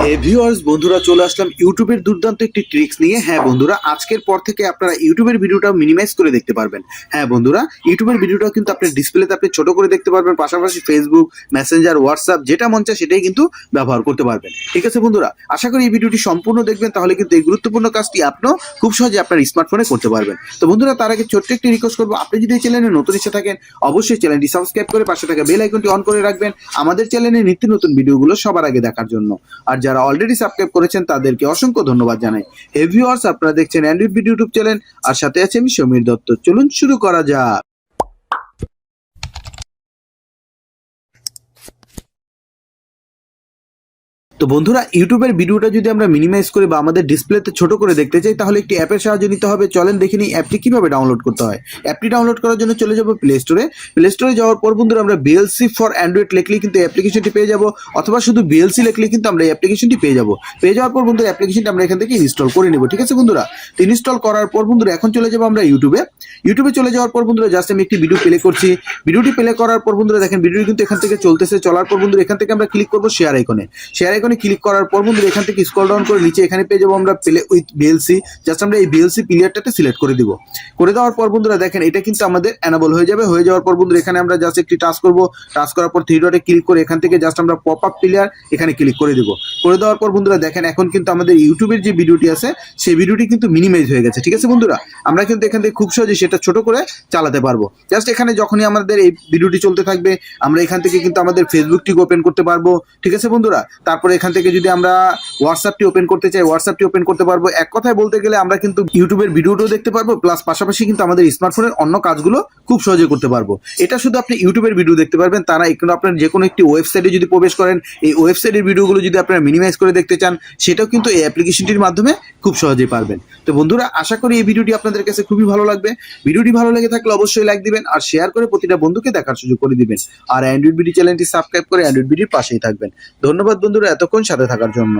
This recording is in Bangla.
ভিউয়ার্স বন্ধুরা, চলে আসলাম ইউটিউবের দুর্দান্ত একটি ট্রিক্স নিয়ে। হ্যাঁ বন্ধুরা, আজকের পর থেকে আপনারা ইউটিউবের ভিডিওটা মিনিমাইজ করে দেখতে পারবেন। হ্যাঁ বন্ধুরা, ইউটিউবের ভিডিওটা কিন্তু আপনার ডিসপ্লেতে আপনি ছোট করে দেখতে পারবেন, পাশাপাশি ফেসবুক, মেসেঞ্জার, হোয়াটসঅ্যাপ যেটা মন চায় সেটাই কিন্তু ব্যবহার করতে পারবেন। ঠিক আছে বন্ধুরা, আশা করি এই ভিডিওটি সম্পূর্ণ দেখবেন, তাহলে কিন্তু এই গুরুত্বপূর্ণ কাজটি আপনিও খুব সহজে আপনার স্মার্টফোনে করতে পারবেন। তো বন্ধুরা, তার আগে ছোট্ট একটি রিকোয়েস্ট করবো, আপনি যদি এই চ্যানেলে নতুন এসে থাকেন অবশ্যই চ্যানেলটি সাবস্ক্রাইব করে পাশে থাকা বেল আইকনটি অন করে রাখবেন আমাদের চ্যানেলে নিত্য নতুন ভিডিওগুলো সবার আগে দেখার জন্য। আর যারা অলরেডি সাবস্ক্রাইব করেছেন তাদেরকে অসংখ্য ধন্যবাদ জানাই। হে ভিউয়ার্স, আপনারা দেখছেন অ্যান্ড্রয়েড ভিডিও ইউটিউব চ্যানেল, আর সাথে আছে আমি সমীর দত্ত। চলুন শুরু করা যাক। তো বন্ধুরা, ইউটিউবের ভিডিওটা যদি আমরা মিনিমাইজ করে বা আমাদের ডিসপ্লেতে ছোট করে দেখতে চাই, তাহলে একটি অ্যাপের সাহায্য নিতে হবে। চলেন দেখে নিই অ্যাপটি কিভাবে ডাউনলোড করতে হয়। অ্যাপটি ডাউনলোড করার জন্য চলে যাব প্লে স্টোরে। প্লে স্টোরে যাওয়ার পর বন্ধুরা আমরা বিএলসি ফর অ্যান্ড্রয়েড লিখলেই কিন্তু অ্যাপ্লিকেশনটি পেয়ে যাব, অথবা শুধু বিএলসি লিখলেই কিন্তু আমরা এই অ্যাপ্লিকেশনটি পেয়ে যাব। পেয়ে যাওয়ার পর বন্ধুরা অ্যাপ্লিকেশনটি আমরা এখান থেকে ইনস্টল করে নেব। ঠিক আছে বন্ধুরা, তো ইনস্টল করার পর বন্ধুরা এখন চলে যাব আমরা ইউটিউবে। ইউটিউবে চলে যাওয়ার পর বন্ধুরা জাস্ট আমি একটি ভিডিও প্লে করছি। ভিডিওটি প্লে করার পর বন্ধুরা দেখেন ভিডিওটি কিন্তু এখান থেকে চলতেছে। চলার পর বন্ধুরা এখান থেকে আমরা ক্লিক করব শেয়ার আইকনে। শেয়ার আইকনে ক্লিক করার পর বন্ধুরা এখান থেকে স্ক্রল ডাউন করে নিচে এখানে পেয়ে যাবো আমরা প্লে উইথ বিএলসি। জাস্ট আমরা এই বিএলসি প্লেয়ারটাতে সিলেক্ট করে দিব। করে দেওয়ার পর বন্ধুরা দেখেন এটা কিন্তু আমাদের এনাবল হয়ে যাবে। হয়ে যাওয়ার পর বন্ধুরা এখানে আমরা জাস্ট একটি টাচ করব। টাচ করার পর থ্রি ডটে ক্লিক করে এখান থেকে জাস্ট আমরা পপ আপ প্লেয়ার এখানে ক্লিক করে দিব। করে দেওয়ার পর বন্ধুরা দেখেন এখন কিন্তু আমাদের ইউটিউবের যে ভিডিওটি আছে সেই ভিডিওটি কিন্তু মিনিমাইজ হয়ে গেছে। ঠিক আছে বন্ধুরা, আমরা কিন্তু এখান থেকে খুব সহজে সেটা ছোট করে চালাতে পারবো। জাস্ট এখানে যখনই আমাদের এই ভিডিওটি চলতে থাকবে আমরা এখান থেকে কিন্তু আমাদের ফেসবুকটি ওপেন করতে পারবো। ঠিক আছে বন্ধুরা, তারপরে এখান থেকে যদি আমরা হোয়াটসঅ্যাপটি ওপেন করতে চাই হোয়াটসঅ্যাপটি ওপেন করতে পারবো। এক কথায় বলতে গেলে আমরা কিন্তু ইউটিউবের ভিডিওটাও দেখতে পারবো, প্লাস পাশাপাশি কিন্তু আমাদের স্মার্টফোনের অন্য কাজগুলো খুব সহজে করতে পারবো। এটা শুধু আপনি ইউটিউবের ভিডিও দেখতে পারবেন তা না, এখানে আপনার যে কোনো একটি ওয়েবসাইটে যদি প্রবেশ করেন, এই ওয়েবসাইটের ভিডিওগুলো যদি আপনারা মিনিমাইজ করে দেখতে চান সেটাও কিন্তু এই অ্যাপ্লিকেশনটির মাধ্যমে খুব সহজেই পারবেন। তো বন্ধুরা, আশা করি এই ভিডিওটি আপনাদের কাছে খুবই ভালো লাগবে। ভিডিওটি ভালো লেগে থাকলে অবশ্যই লাইক দিবেন আর শেয়ার করে প্রতিটা বন্ধুকে দেখার সুযোগ করে দিবেন। আর অ্যান্ড্রয়েড ভিডিও চ্যানেলটি সাবস্ক্রাইব করে অ্যান্ড্রয়েড ভিডিওর পাশেই থাকবেন। ধন্যবাদ বন্ধুরা এতক্ষণ সাথে থাকার জন্য।